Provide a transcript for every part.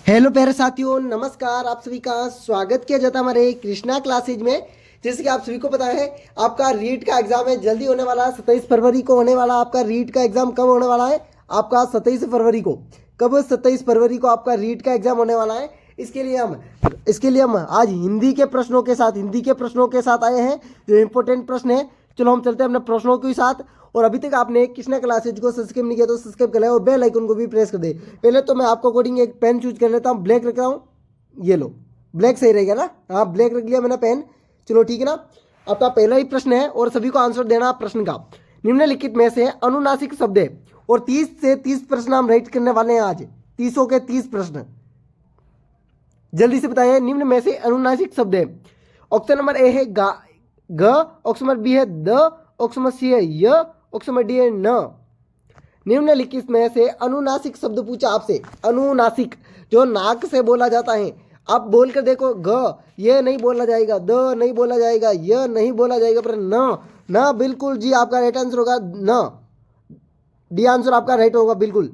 Hello प्यारे साथियों, नमस्कार। आप सभी का स्वागत किया जाता है हमारे कृष्णा क्लासेज में। जैसे कि आप सभी को पता है, आपका रीट का एग्जाम है, जल्दी होने वाला है। 27 फरवरी को होने वाला आपका रीट का एग्जाम। कब होने वाला है आपका? 27 फरवरी को। कब? 27 फरवरी को आपका रीट का एग्जाम होने वाला है। इसके लिए हम आज हिंदी के प्रश्नों के साथ आए हैं, जो इंपॉर्टेंट प्रश्न है। चलो हम चलते हैं अपने प्रश्नों के साथ। और अभी तक आपने कृष्णा क्लासेज को सब्सक्राइब नहीं किया तो सब्सक्राइब कर ले और बेल आइकन को भी प्रेस कर दे। पहले तो मैं आपको अकॉर्डिंग एक पेन चूज कर लेता हूँ। ब्लैक रख रहा हूँ, ये लो। ब्लैक सही रहेगा ना? हाँ, ब्लैक रख लिया मैंने पेन। चलो ठीक है ना। आपका पहला ही प्रश्न है और सभी को आंसर देना प्रश्न का। निम्नलिखित में से अनुनासिक शब्द है, और 30 से 30 प्रश्न हम राइट करने वाले हैं आज। 30 के 30 प्रश्न। जल्दी से बताइए, निम्न में से अनुनासिक शब्द है। ऑप्शन नंबर ए है ग, ऑप्शन नंबर बी है द, ऑप्शन नंबर सी है य, ऑप्शन नंबर डी है न। निम्नलिखित में से अनुनासिक शब्द पूछा आपसे। अनुनासिक जो नाक से बोला जाता है। आप बोल कर देखो, ग ये नहीं बोला जाएगा, द नहीं बोला जाएगा, य नहीं बोला जाएगा, पर न बिल्कुल जी आपका राइट आंसर होगा न। डी आंसर आपका राइट होगा बिल्कुल।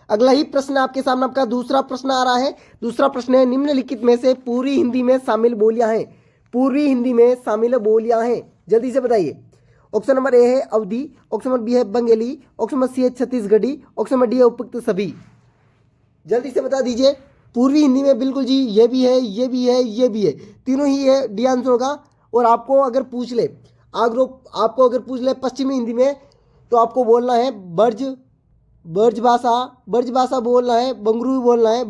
अगला ही प्रश्न आपके सामने, आपका दूसरा प्रश्न आ रहा है। दूसरा प्रश्न है, निम्नलिखित में से पूर्वी हिंदी में शामिल बोलियां हैं। पूर्वी हिंदी में शामिल बोलियां हैं, जल्दी से बताइए। ऑप्शन नंबर ए है अवधी, ऑप्शन नंबर बी है बंगेली, ऑप्शन नंबर सी है छत्तीसगढ़ी, ऑप्शन नंबर डी है उपयुक्त सभी। जल्दी से बता दीजिए। पूर्वी हिंदी में बिल्कुल जी, ये भी है, ये भी है, ये भी है, तीनों ही है। डी आंसर होगा। और आपको अगर पूछ ले पश्चिमी हिंदी में, तो आपको बोलना है ब्रज भाषा बोलना है, बंगरू बोलना है,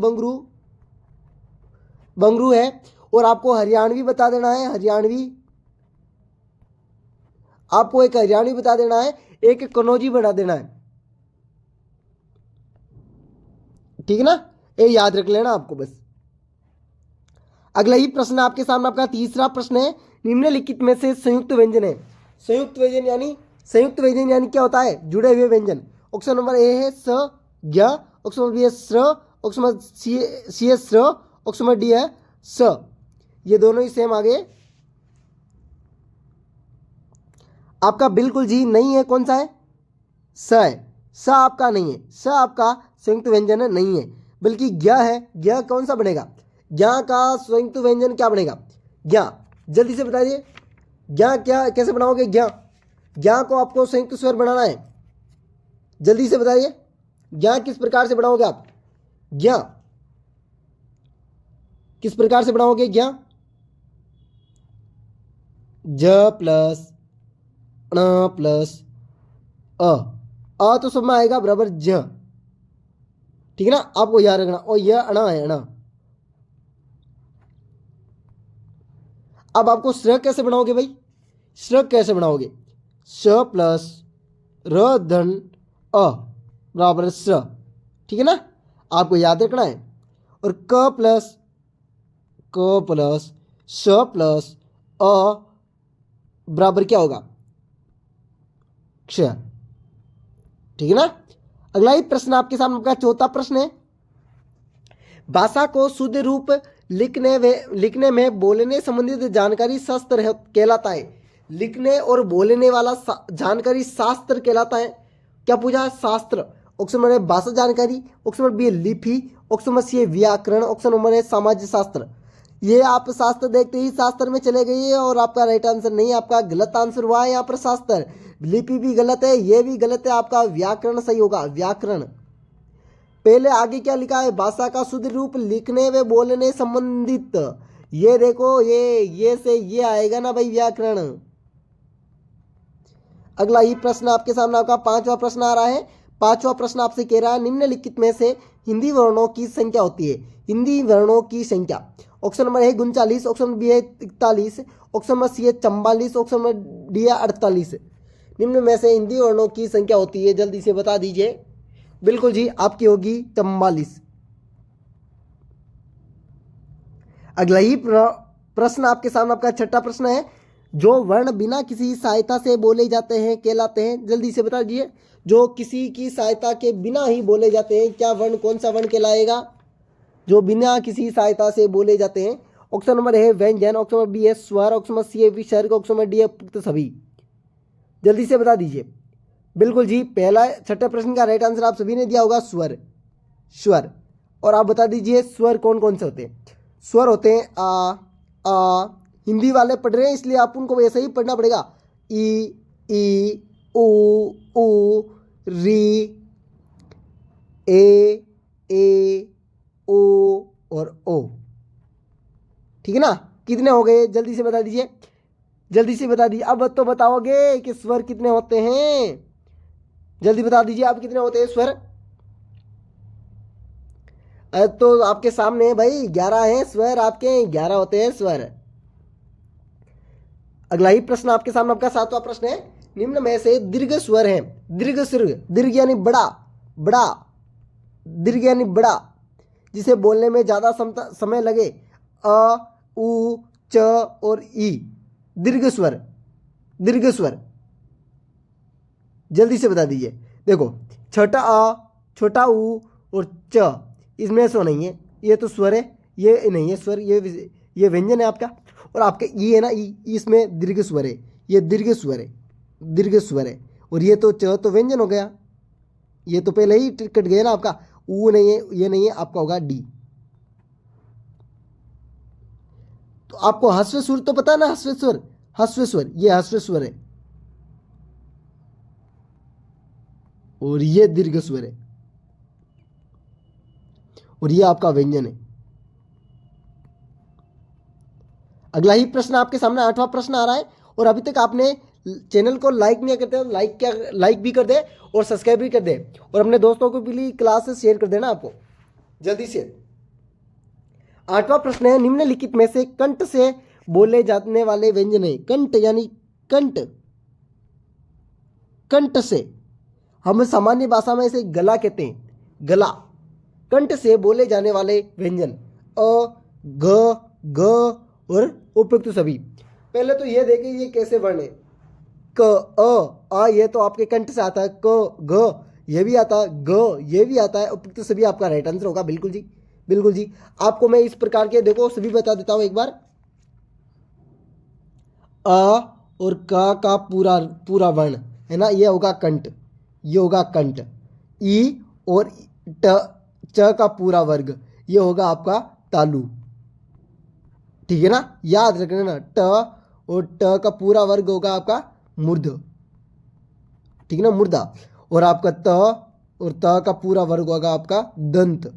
बंगरू है। और आपको हरियाणवी बता देना है, आपको एक हरियाणवी बता देना है, एक कन्नौजी बना देना है। ठीक है ना? ये याद रख लेना आपको बस। अगला ही प्रश्न आपके सामने, आपका तीसरा प्रश्न है। निम्नलिखित में से संयुक्त व्यंजन है। संयुक्त व्यंजन यानी क्या होता है? जुड़े हुए व्यंजन। ऑप्शन नंबर ए है स ज्ञ, ऑप्शन नंबर बी है स्र, ऑप्शन नंबर सी है स्र, ऑप्शन नंबर डी है स। ये दोनों ही सेम आ गए। आपका बिल्कुल जी नहीं है। कौन सा है? स है। स आपका नहीं है। स आपका संयुक्त व्यंजन नहीं है, बल्कि ज्ञ है। ज्ञ कौन सा बनेगा? ज्ञ का संयुक्त व्यंजन क्या बनेगा? ज्ञ। जल्दी से बताइए, ज्ञ क्या कैसे बनाओगे? ज्ञ को आपको संयुक्त स्वर बनाना है। जल्दी से बताइए, ज्ञ किस प्रकार से बनाओगे आप? ज्ञ किस प्रकार से बनाओगे? ज्ञ ज प्लस ण प्लस अ तो सब में आएगा बराबर ज। ठीक है ना? आपको याद रखना। और यह अणा है, अणा। अब आपको श्र कैसे बनाओगे भाई? श्र कैसे बनाओगे? स प्लस र धन अ बराबर श्र। ठीक है ना? आपको याद रखना है। और क प्लस स प्लस अ बराबर क्या होगा? क्ष। ठीक है ना? अगला ही प्रश्न आपके सामने, आपका चौथा प्रश्न है। भाषा को शुद्ध रूप लिखने में बोलने संबंधित जानकारी शास्त्र कहलाता है। लिखने और बोलने वाला जानकारी शास्त्र कहलाता है। क्या पूछा है? शास्त्र। ऑप्शन नंबर है भाषा जानकारी, ऑप्शन नंबर बी है लिपि, ऑप्शन नंबर सी है व्याकरण, ऑप्शन नंबर है सामाजिक शास्त्र। ये आप शास्त्र देखते ही शास्त्र में चले गए और आपका राइट आंसर नहीं, आपका गलत आंसर हुआ है यहाँ पर। शास्त्र, लिपि भी गलत है, ये भी गलत है। आपका व्याकरण सही होगा, व्याकरण। पहले आगे क्या लिखा है? भाषा का शुद्ध रूप लिखने व बोलने संबंधित। ये देखो, ये से ये आएगा ना भाई, व्याकरण। अगला ही प्रश्न आपके सामने, आपका पांचवा प्रश्न आ रहा है। पांचवा प्रश्न आपसे कह रहा है, निम्नलिखित में से हिंदी वर्णों की संख्या होती है। हिंदी वर्णों की संख्या। ऑप्शन नंबर है 39, ऑप्शन नंबर बी है 41, ऑप्शन नंबर सी है 44, ऑप्शन नंबर डी है 48। निम्न में से हिंदी वर्णों की संख्या होती है, जल्दी से बता दीजिए। बिल्कुल जी, आपकी होगी 44। अगला ही प्रश्न आपके सामने, आपका छठा प्रश्न है। जो वर्ण बिना किसी सहायता से बोले जाते हैं कहलाते हैं। जल्दी से बता दीजिए, जो किसी की सहायता के बिना ही बोले जाते हैं, क्या वर्ण, कौन सा वर्ण कहलाएगा? जो बिना किसी सहायता से बोले जाते हैं। ऑप्शन नंबर है व्यंजन, ऑप्शन नंबर बी है स्वर, ऑप्शन नंबर सी है विसर्ग, ऑप्शन नंबर डी है पुक्त सभी। जल्दी से बता दीजिए। बिल्कुल जी, पहला छठे प्रश्न का राइट आंसर आप सभी ने दिया होगा स्वर। स्वर। और आप बता दीजिए स्वर कौन कौन से होते हैं। स्वर होते हैं आ, हिंदी वाले पढ़ रहे हैं इसलिए आप उनको वैसे ही पढ़ना पड़ेगा। ई उ री ए ओ और ओ। ठीक है ना। कितने हो गए जल्दी से बता दीजिए, जल्दी से बता दीजिए। अब तो बताओगे कि स्वर कितने होते हैं, जल्दी बता दीजिए आप कितने होते हैं स्वर। तो आपके सामने है भाई 11 हैं स्वर, आपके 11 होते हैं स्वर। अगला ही प्रश्न आपके सामने, आपका 7वां प्रश्न है, निम्न में से दीर्घ स्वर है, दीर्घ स्वर, दीर्घ यानी बड़ा, बड़ा, दीर्घ यानी बड़ा, जिसे बोलने में ज्यादा समय लगे, अ उ च और ई, दीर्घ स्वर, दीर्घ स्वर। जल्दी से बता दीजिए। देखो छोटा अ, छोटा उ और च, इसमें से नहीं है, ये तो स्वर है, ये नहीं है स्वर, ये व्यंजन है आपका। और आपके ई है ना, ई, इसमें दीर्घ स्वर है, ये दीर्घ स्वर है, दीर्घ स्वर है। और ये तो च तो व्यंजन हो गया, ये तो पहले ही कट गया ना आपका। ऊ नहीं है, ये नहीं है, आपका होगा डी। तो आपको ह्रस्व स्वर तो पता है ना, ह्रस्व स्वर, ह्रस्व स्वर, ये ह्रस्व स्वर है और ये दीर्घ स्वर है और ये आपका व्यंजन है। अगला ही प्रश्न आपके सामने 8वां प्रश्न आ रहा है। और अभी तक आपने चैनल को लाइक नहीं करते तो लाइक भी कर दे और सब्सक्राइब भी कर दे और अपने दोस्तों को भी क्लास शेयर कर देना आपको जल्दी से। 8वां प्रश्न है, निम्नलिखित में से कंठ से बोले जाने वाले व्यंजन है। कंठ यानी कंठ, कंठ से हम सामान्य भाषा में इसे गला कहते हैं, गला। कंठ से बोले जाने वाले व्यंजन अ, ग और उपयुक्त सभी। पहले तो ये देखें ये कैसे वर्ण है, क अ, ये तो आपके कंठ से आता है, क ग ये भी आता है, ग ये भी आता है, उपयुक्त सभी आपका राइट आंसर होगा। बिल्कुल जी, बिल्कुल जी। आपको मैं इस प्रकार के देखो सभी बता देता हूं एक बार। अ और क का पूरा पूरा वर्ण है ना, ये होगा कंठ, ये होगा कंठ। ई और ट, च का पूरा वर्ग, ये होगा आपका तालु। ठीक है ना, याद रखना ना, ट और ट का पूरा वर्ग होगा आपका मूर्ध। ठीक है ना, मुर्दा। और आपका त और त का पूरा वर्ग होगा आपका दंत,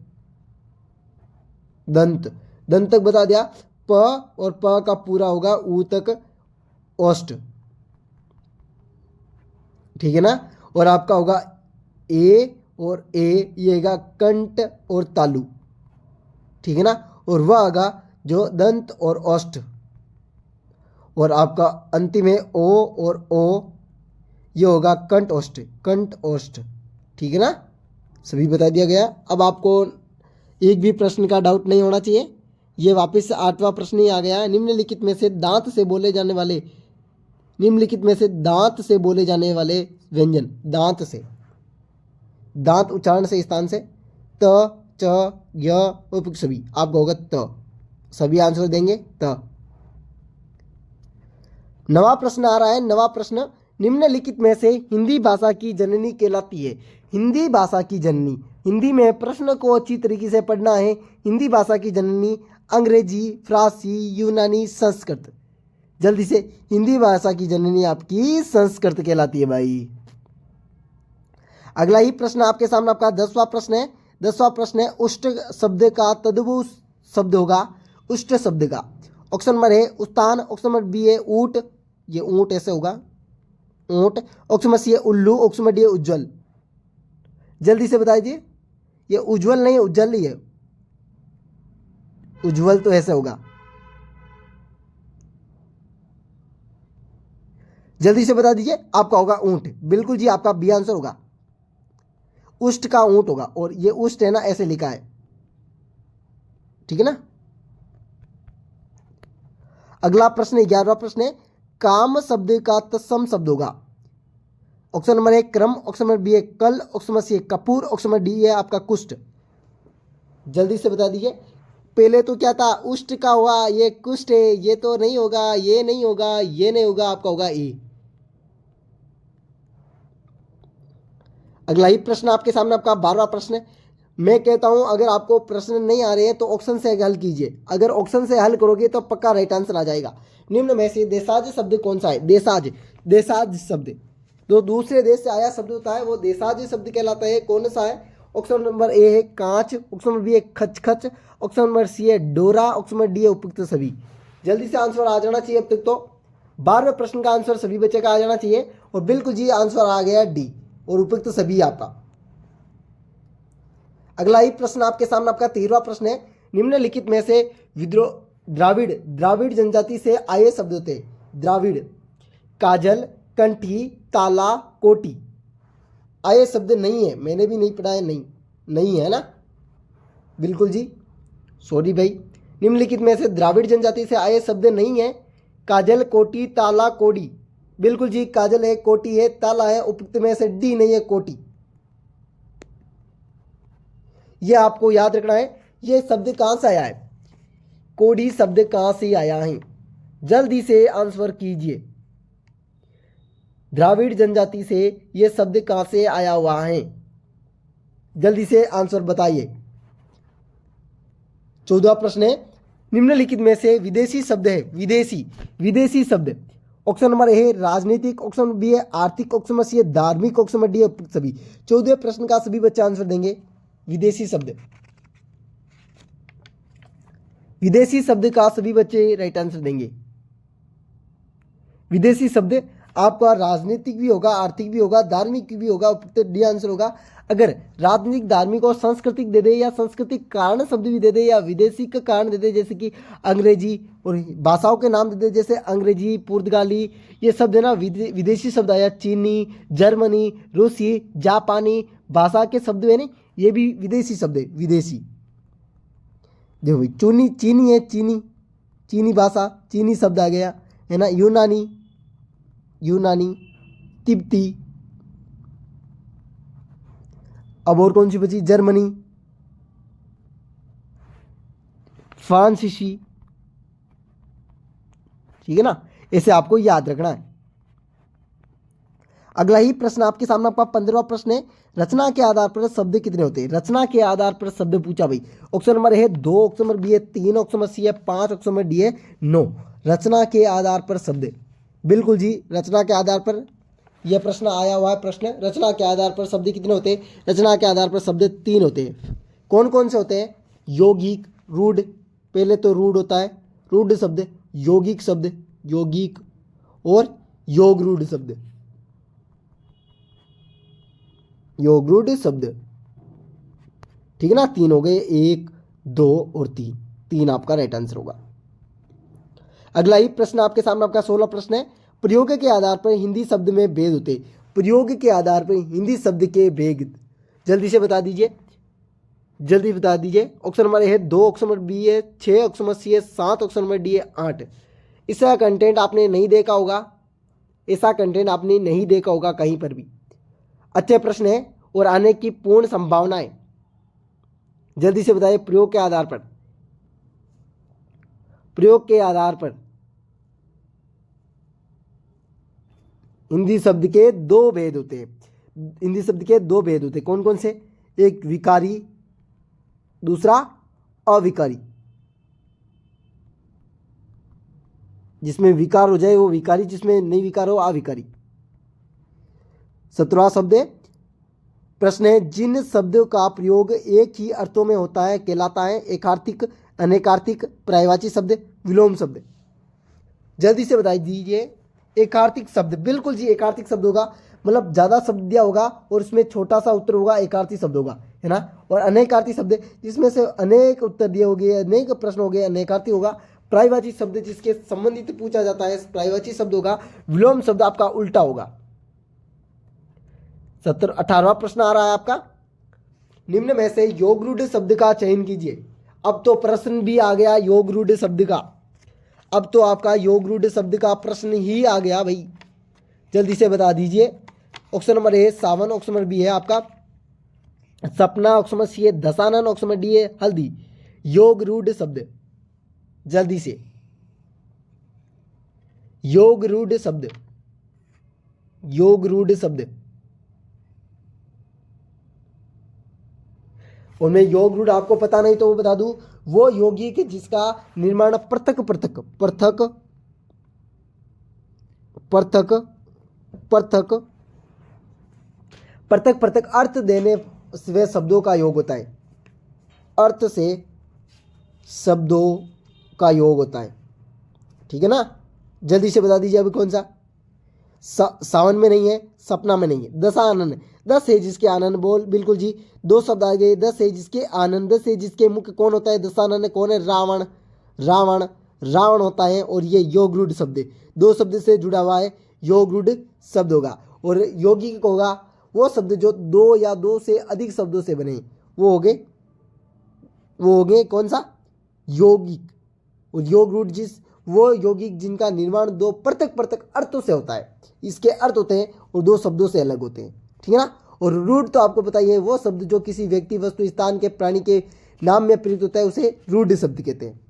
दंत। दंत तक बता दिया। प और प का पूरा होगा ऊ तक ओष्ठ। ठीक है ना। और आपका होगा ए और ए, ये होगा कंठ और तालु। ठीक है ना। और वह होगा जो दंत और ओष्ठ। और आपका अंतिम है ओ और ओ, ये होगा कंठ ओष्ठ, कंठ ओष्ठ। ठीक है ना, सभी बता दिया गया। अब आपको एक भी प्रश्न का डाउट नहीं होना चाहिए। ये वापस से 8वां प्रश्न ही आ गया है। निम्नलिखित में से दांत से बोले जाने वाले, निम्नलिखित में से दांत से बोले जाने वाले व्यंजन, दांत से, दांत उच्चारण से स्थान से, त च य उपयुक्त सभी, आपका होगा त। सभी आंसर देंगे त। 9वां प्रश्न आ रहा है। 9वां प्रश्न, निम्नलिखित में से हिंदी भाषा की जननी कहलाती है। हिंदी भाषा की जननी, हिंदी में प्रश्न को अच्छी तरीके से पढ़ना है। हिंदी भाषा की जननी अंग्रेजी, फारसी, यूनानी, संस्कृत। जल्दी से, हिंदी भाषा की जननी आपकी संस्कृत कहलाती है भाई। अगला ही प्रश्न आपके सामने, आपका 10वां प्रश्न है। 10वां प्रश्न है, उष्ट शब्द का तद्भव शब्द होगा, उष्ट शब्द का। ऑप्शन नंबर है उस्तान, ऑप्शन नंबर बी है ऊंट, ये ऊंट ऐसे होगा, ऊंट। ऑप्शन नंबर सी है उल्लू, ऑप्शन नंबर डी है उज्जवल। जल्दी से बता दीजिए। ये उज्जवल नहीं है, उज्जवल ही है। उज्जवल तो ऐसे होगा। जल्दी से बता दीजिए, आपका होगा ऊंट। बिल्कुल जी, आपका बी आंसर होगा, उष्ट का ऊंट होगा। और ये उष्ट है ना, ऐसे लिखा है। ठीक है ना। अगला प्रश्न 11वां प्रश्न है, काम शब्द का तत्सम शब्द होगा। ऑप्शन नंबर ए क्रम, ऑप्शन नंबर बी है कल, ऑप्शन नंबर सी है कपूर, ऑप्शन नंबर डी है आपका कुष्ठ। जल्दी से बता दीजिए। पहले तो क्या था, उष्ट का हुआ, ये कुष्ठ है, ये तो नहीं होगा, ये नहीं होगा, ये नहीं होगा, आपका होगा ए। अगला ही प्रश्न आपके सामने, आपका 12वां प्रश्न है। मैं कहता हूं अगर आपको प्रश्न नहीं आ रहे हैं तो ऑप्शन से हल कीजिए, अगर ऑप्शन से हल करोगे तो पक्का राइट आंसर आ जाएगा। निम्न में से देशाज शब्द कौन सा है? देशाज, देशाज शब्द जो दूसरे देश से आया शब्द होता है वो देशाज शब्द कहलाता है। कौन सा है? ऑप्शन नंबर ए है कांच, ऑप्शन नंबर बी है खच, ऑप्शन नंबर सी है डोरा, ऑप्शन नंबर डी है उपयुक्त सभी। जल्दी से आंसर आ जाना चाहिए। अब तक तो 12वें प्रश्न का आंसर सभी बच्चे का आ जाना चाहिए और बिल्कुल जी आंसर आ गया डी और उपयुक्त सभी आपका। अगला ही प्रश्न आपके सामने आपका 13वां प्रश्न है। निम्नलिखित में से विद्रोह द्राविड़ जनजाति से आए शब्द होते हैं। द्राविड़, काजल, कंठी, ताला, कोटी। आए शब्द नहीं है, मैंने भी नहीं पढ़ा है, नहीं है ना, बिल्कुल जी सॉरी भाई। निम्नलिखित में से द्राविड़ जनजाति से आए शब्द नहीं है। काजल, कोटी, ताला, कोडी। बिल्कुल जी काजल है, कोटी है, ताला है, उपयुक्त में से डी नहीं है कोटी। यह आपको याद रखना है। यह शब्द कहां से आया है? कोडी शब्द कहां से आया है? जल्दी से आंसर कीजिए। द्राविड़ जनजाति से यह शब्द कहां से आया हुआ है? जल्दी से आंसर बताइए। 14वां प्रश्न है। निम्नलिखित में से विदेशी शब्द है, विदेशी शब्द। ऑप्शन नंबर ए है राजनीतिक, ऑप्शन नंबर बी है आर्थिक, ऑप्शन नंबर सी है धार्मिक, ऑप्शन नंबर डी है उपयुक्त सभी। 14वें प्रश्न का सभी बच्चे आंसर देंगे। विदेशी शब्द, विदेशी शब्द का सभी बच्चे राइट आंसर देंगे। विदेशी शब्द आपका राजनीतिक भी होगा, आर्थिक भी होगा, धार्मिक भी होगा, उपयुक्त डी आंसर होगा। अगर राजनीतिक, धार्मिक और सांस्कृतिक दे दे या सांस्कृतिक कारण शब्द भी दे दे या विदेशी का कारण दे दे जैसे कि अंग्रेजी और भाषाओं के नाम दे दे जैसे अंग्रेजी, पुर्तगाली, ये शब्द है ना विदेशी शब्द आया। चीनी, जर्मनी, रूसी, जापानी भाषा के शब्द है ना, ये भी विदेशी शब्द है। विदेशी देखो भाई, चीनी है, चीनी भाषा, चीनी शब्द आ गया है ना। यूनानी, तिब्बती। अब और कौन सी बची? जर्मनी, फ्रांसीसी, ठीक है ना, ऐसे आपको याद रखना है। अगला ही प्रश्न आपके सामने आपका 15वां प्रश्न है। रचना के आधार पर शब्द कितने होते हैं? रचना के आधार पर शब्द पूछा भाई। ऑप्शन नंबर है 2, ऑप्शन नंबर बी है 3, ऑप्शन नंबर सी है 5, ऑप्शन नंबर डी है 9। रचना के आधार पर शब्द, बिल्कुल जी रचना के आधार पर यह प्रश्न आया हुआ है। प्रश्न रचना के आधार पर शब्द कितने होते हैं? रचना के आधार पर शब्द 3 होते हैं। कौन कौन से होते हैं? यौगिक, रूढ़। पहले तो रूढ़ होता है, रूढ़ शब्द, यौगिक शब्द, यौगिक और योग रूढ़ शब्द, योग रूढ़ शब्द, ठीक है ना। 3 हो गए, 1, 2 और 3। 3 आपका राइट आंसर होगा। अगला ही प्रश्न आपके सामने आपका 16वां प्रश्न है। प्रयोग के आधार पर हिंदी शब्द में भेद होते। प्रयोग के आधार पर हिंदी शब्द के भेद जल्दी से बता दीजिए, जल्दी बता दीजिए। ऑप्शन नंबर ए है 2, ऑप्शन नंबर बी है 6, ऑप्शन नंबर सी है 7, ऑप्शन नंबर डी है 8। इसका कंटेंट आपने नहीं देखा होगा, ऐसा कंटेंट आपने नहीं देखा होगा कहीं पर भी। अच्छे प्रश्न है और आने की पूर्ण संभावना है। जल्दी से बताइए। प्रयोग के आधार पर, प्रयोग के आधार पर हिंदी शब्द के 2 भेद होते हैं। हिंदी शब्द के 2 भेद होते हैं। कौन कौन से? एक विकारी, दूसरा अविकारी। जिसमें विकार हो जाए वो विकारी, जिसमें नहीं विकार हो अविकारी। 17वां शब्द है। प्रश्न है जिन शब्दों का प्रयोग एक ही अर्थों में होता है कहलाता है एकार्थिक, अनेकार्थिक, पर्यायवाची शब्द, विलोम शब्द। जल्दी से बता दीजिए। एकार्थिक शब्द, बिल्कुल जी एकार्थिक शब्द होगा, मतलब ज़्यादा शब्द दिया होगा और उसमें छोटा सा उत्तर होगा, एकार्थी शब्द होगा, है ना। और अनेकार्थी शब्द जिसमें से अनेक उत्तर दिए होंगे, अनेक प्रश्न हो गए, अनेकार्थी होगा। पर्यायवाची शब्द जिसके संबंधित पूछा जाता है पर्यायवाची शब्द होगा। विलोम शब्द आपका उल्टा होगा। 18वां प्रश्न आ रहा है आपका। निम्न में से योग रूढ़ शब्द का चयन कीजिए। अब तो प्रश्न भी आ गया योग रूढ़ शब्द का, अब तो आपका योग रूढ़ शब्द का प्रश्न ही आ गया भाई। जल्दी से बता दीजिए। Option number A Sawan, option number B है आपका सपना, ऑप्शन नंबर सी है दशानन, ऑप्शन नंबर डी है हल्दी। योग रूढ़ शब्द, जल्दी से। योग रूढ़ शब्द, योग रूढ़ शब्द। उनमें योग रूढ़ आपको पता नहीं तो वो बता दूं, वो यौगिक जिसका निर्माण पृथक पृथक पृथक पृथक पृथक पृथक पृथक अर्थ देने से शब्दों का योग होता है, अर्थ से शब्दों का योग होता है। ठीक है ना, जल्दी से बता दीजिए अभी कौन सा। सावन में नहीं है, सपना में नहीं है। दशानन, 10 है जिसके आनंद बोल, बिल्कुल जी, 2 शब्द आ गए। 10 है जिसके आनंद, 10 है जिसके मुख्य, कौन होता है दशानन, कौन है रावण, रावण रावण होता है। और ये योग रूढ़ शब्द है, 2 शब्द से जुड़ा हुआ है, योग रूढ़ शब्द होगा। और यौगिक होगा वो शब्द जो 2 या 2 से अधिक शब्दों से बने, वो हो गए कौन सा, यौगिक। और योग रूढ़ वो यौगिक जिनका निर्माण 2 पृथक पृथक अर्थों से होता है, इसके अर्थ होते हैं और 2 शब्दों से अलग होते हैं। ठीक है ना। और रूढ़ तो आपको पता ही है, वो शब्द जो किसी व्यक्ति, वस्तु, स्थान के, प्राणी के नाम में प्रयुक्त होता है, उसे रूढ़ शब्द कहते हैं।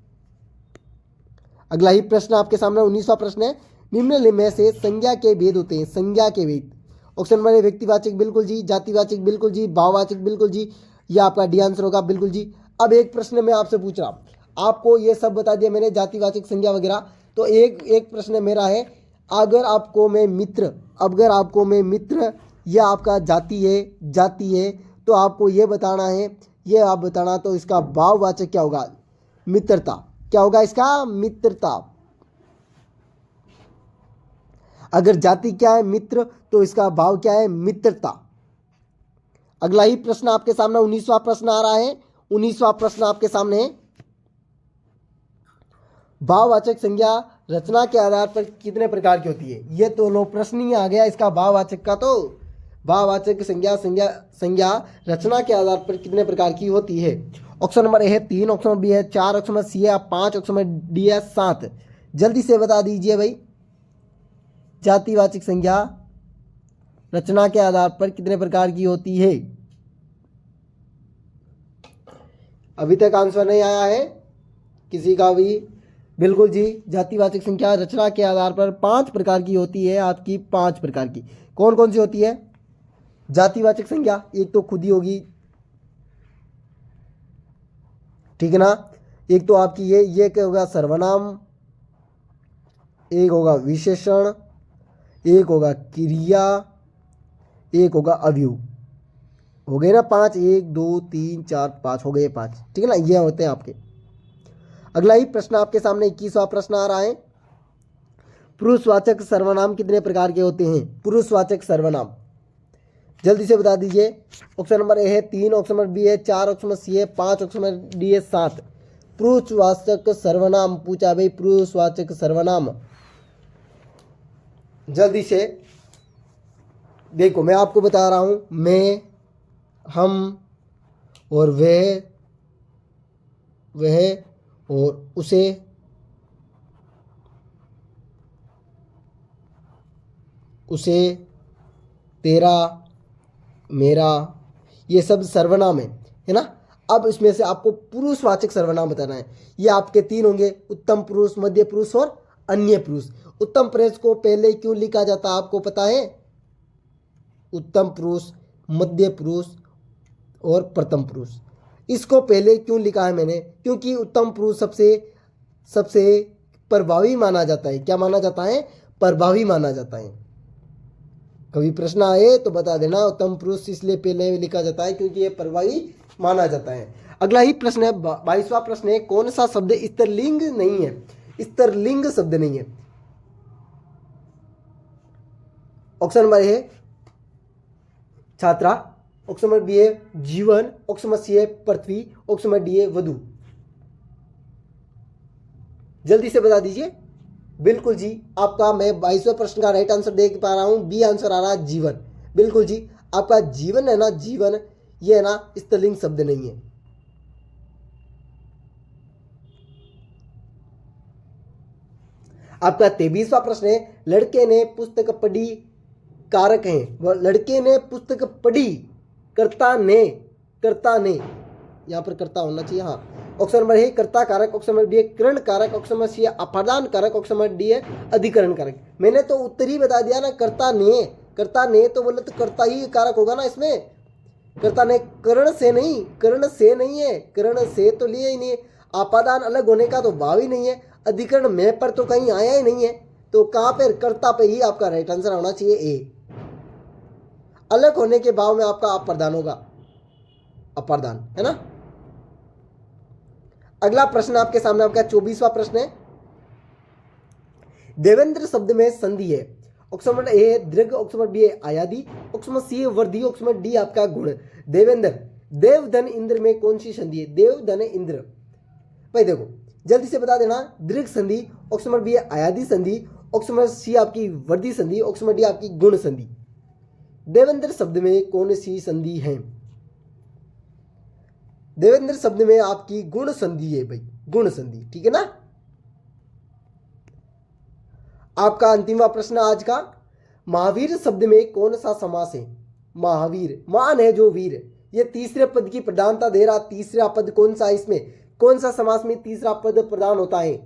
अगला ही प्रश्न आपके सामने 19वां प्रश्न है, निम्न में से संज्ञा के भेद होते हैं, संज्ञा के भेद। ऑप्शन नंबर 1 व्यक्तिवाचक, बिल्कुल जी। जातिवाचक, बिल्कुल जी। भाववाचक, बिल्कुल जी। यह आपका डी आंसर होगा, बिल्कुल जी। अब एक प्रश्न मैं आपसे पूछ रहा हूं, आपको ये सब बता दिया मैंने, जातिवाचक, संज्ञा वगैरह। तो एक प्रश्न मेरा है, अगर आपको मैं मित्र या आपका जाति है तो आपको ये बताना है, ये आप बताना, तो इसका भाववाचक क्या होगा, मित्रता। क्या होगा इसका, मित्रता। अगर जाति क्या है, मित्र, तो इसका भाव क्या है, मित्रता। अगला ही प्रश्न आपके सामने 19वां प्रश्न आ रहा है। 19वां प्रश्न आपके सामने है, भाववाचक संज्ञा रचना के आधार पर कितने प्रकार की होती है। ये तो लो प्रश्न ही आ गया इसका भाववाचक का। तो भाववाचक संज्ञा रचना के आधार पर कितने प्रकार की होती है। ऑप्शन नंबर ए है 3, ऑप्शन नंबर बी है 4, ऑप्शन नंबर सी है 5, ऑप्शन नंबर डी है 7। जल्दी से बता दीजिए भाई, जातिवाचक संज्ञा रचना के आधार पर कितने प्रकार की होती है। अभी तक आंसर नहीं आया है किसी का भी, बिल्कुल जी। जातिवाचक संख्या रचना के आधार पर 5 प्रकार की होती है, आपकी 5 प्रकार की। कौन कौन सी होती है जातिवाचक संज्ञा, एक तो खुद ही होगी, ठीक है ना। एक तो आपकी ये क्या होगा, सर्वनाम, एक होगा विशेषण, एक होगा क्रिया, एक होगा अवयव। हो गए ना 5, 1 2 3 4 5 हो गए 5, ठीक है ना। ये होते हैं आपके। अगला ही प्रश्न आपके सामने 21वां प्रश्न आ रहा है, पुरुषवाचक सर्वनाम कितने प्रकार के होते हैं। पुरुषवाचक सर्वनाम जल्दी से बता दीजिए। ऑप्शन नंबर ए है 3, ऑप्शन नंबर बी है 4, ऑप्शन नंबर सी है 5, ऑप्शन नंबर डी है 7। पुरुषवाचक सर्वनाम पूछा भाई, पुरुषवाचक सर्वनाम। जल्दी से देखो, मैं आपको बता रहा हूं, मैं, हम और वह और उसे, तेरा, मेरा, ये सब सर्वनाम है ना। अब इसमें से आपको पुरुषवाचक सर्वनाम बताना है। ये आपके 3 होंगे, उत्तम पुरुष, मध्य पुरुष और अन्य पुरुष। उत्तम पुरुष को पहले क्यों लिखा जाता है आपको पता है, उत्तम पुरुष, मध्य पुरुष और प्रथम पुरुष, इसको पहले क्यों लिखा है मैंने, क्योंकि उत्तम पुरुष सबसे प्रभावी माना जाता है। क्या माना जाता है, प्रभावी माना जाता है। कभी प्रश्न आए तो बता देना, उत्तम पुरुष इसलिए पहले लिखा जाता है क्योंकि ये प्रभावी माना जाता है। अगला ही प्रश्न है 22वां प्रश्न है, कौन सा शब्द स्त्रीलिंग नहीं है, स्त्रीलिंग शब्द नहीं है। ऑप्शन नंबर है छात्रा, ऑप्शन नंबर बी है जीवन, ऑप्शन नंबर सी है पृथ्वी, ऑप्शन नंबर डी है वधु। जल्दी से बता दीजिए। बिल्कुल जी, आपका मैं 22वें प्रश्न का राइट आंसर देख पा रहा हूं, बी आंसर आ रहा है जीवन। बिल्कुल जी, आपका जीवन है ना, जीवन, ये है ना स्त्रीलिंग शब्द नहीं है। आपका 23वां प्रश्न है, लड़के ने पुस्तक पढ़ी, कारक है, लड़के ने पुस्तक पढ़ी, कर्ता ने, यहां पर कर्ता होना चाहिए, हाँ। ऑप्शन नंबर है कर्ता कारक, ऑप्शन नंबर डी है करण कारक, ऑप्शन नंबर सी है अपादान कारक, ऑप्शन नंबर डी है अधिकरण कारक। मैंने तो उत्तर ही बता दिया ना, कर्ता ने तो बोले तो कर्ता ही कारक होगा ना इसमें। कर्ता ने कर्ण से नहीं, कर्ण से नहीं है, कर्ण से तो लिए ही नहीं है, आपादान अलग होने का तो भाव ही नहीं है, अधिकरण में पर तो कहीं आया ही नहीं है, तो कहां पर कर्ता पे ही आपका राइट आंसर होना चाहिए ए। अलग होने के भाव में आपका अप्रदान होगा, अप्रदान है ना। अगला प्रश्न आपके सामने आपका 24वां प्रश्न है। देवेंद्र शब्द में संधि है, ऑप्शन नंबर ए दीर्घ, ऑप्शन नंबर बी आयादी, ऑप्शन नंबर सी वर्दी, ऑप्शन नंबर डी आपका गुण। देवेंद्र, देव धन इंद्र में कौन सी संधि है? देव धन इंद्र। भाई देखो जल्दी से बता देना, दीर्घ संधि, ऑप्शन नंबर बी आयादी संधि, ऑप्शन नंबर सी आपकी वर्दी संधि, ऑप्शन नंबर डी आपकी गुण संधि। देवेंद्र शब्द में कौन सी संधि है? देवेंद्र शब्द में आपकी गुण संधि है भाई, गुण संधि, ठीक है ना। आपका अंतिम प्रश्न आज का, महावीर शब्द में कौन सा समास है? महावीर, मान है जो वीर, ये तीसरे पद की प्रधानता दे रहा, तीसरा पद कौन सा है इसमें, कौन सा समास में तीसरा पद प्रदान होता है?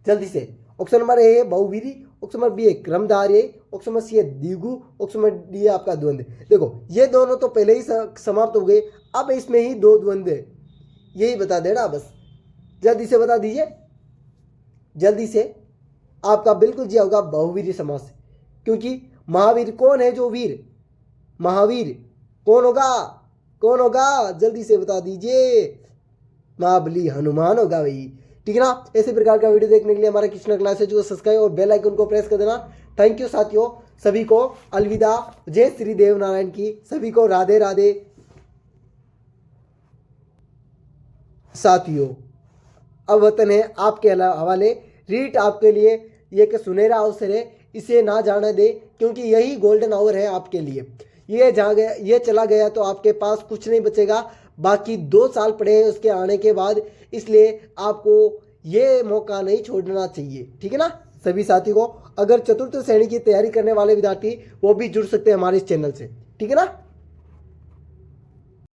जल्दी से, ऑप्शन नंबर ए है बहुवीरी, ऑप्शन नंबर बी है क्रमधार्य, ऑप्शन नंबर सी है द्विगु, ऑप्शन नंबर डी है आपका द्वंद्व। देखो ये दोनों तो पहले ही समाप्त हो गए, अब इसमें ही दो द्वंद्व है, यही बता देना बस, जल्दी से बता दीजिए, जल्दी से। आपका बिल्कुल जी होगा बहुवीरी समास, क्योंकि महावीर कौन है जो वीर, महावीर कौन होगा, कौन होगा, जल्दी से बता दीजिए, महाबली हनुमान होगा भाई, ठीक है ना। ऐसे प्रकार का वीडियो देखने के लिए हमारे कृष्णा क्लासेज को सब्सक्राइब और बेल आइकन को प्रेस कर देना। थैंक यू साथियों, सभी को अलविदा, जय श्री देव नारायण की, सभी को राधे राधे। साथियों अब वतन है आपके हवाले, रीट आपके लिए ये एक सुनहरा अवसर है, इसे ना जाने दे, क्योंकि यही गोल्डन आवर है आपके लिए। ये जा गया, ये चला गया तो आपके पास कुछ नहीं बचेगा, बाकी 2 साल पड़े हैं उसके आने के बाद, इसलिए आपको ये मौका नहीं छोड़ना चाहिए, ठीक है ना। सभी साथी को, अगर चतुर्थ श्रेणी की तैयारी करने वाले विद्यार्थी वो भी जुड़ सकते हैं हमारे इस चैनल से, ठीक है ना।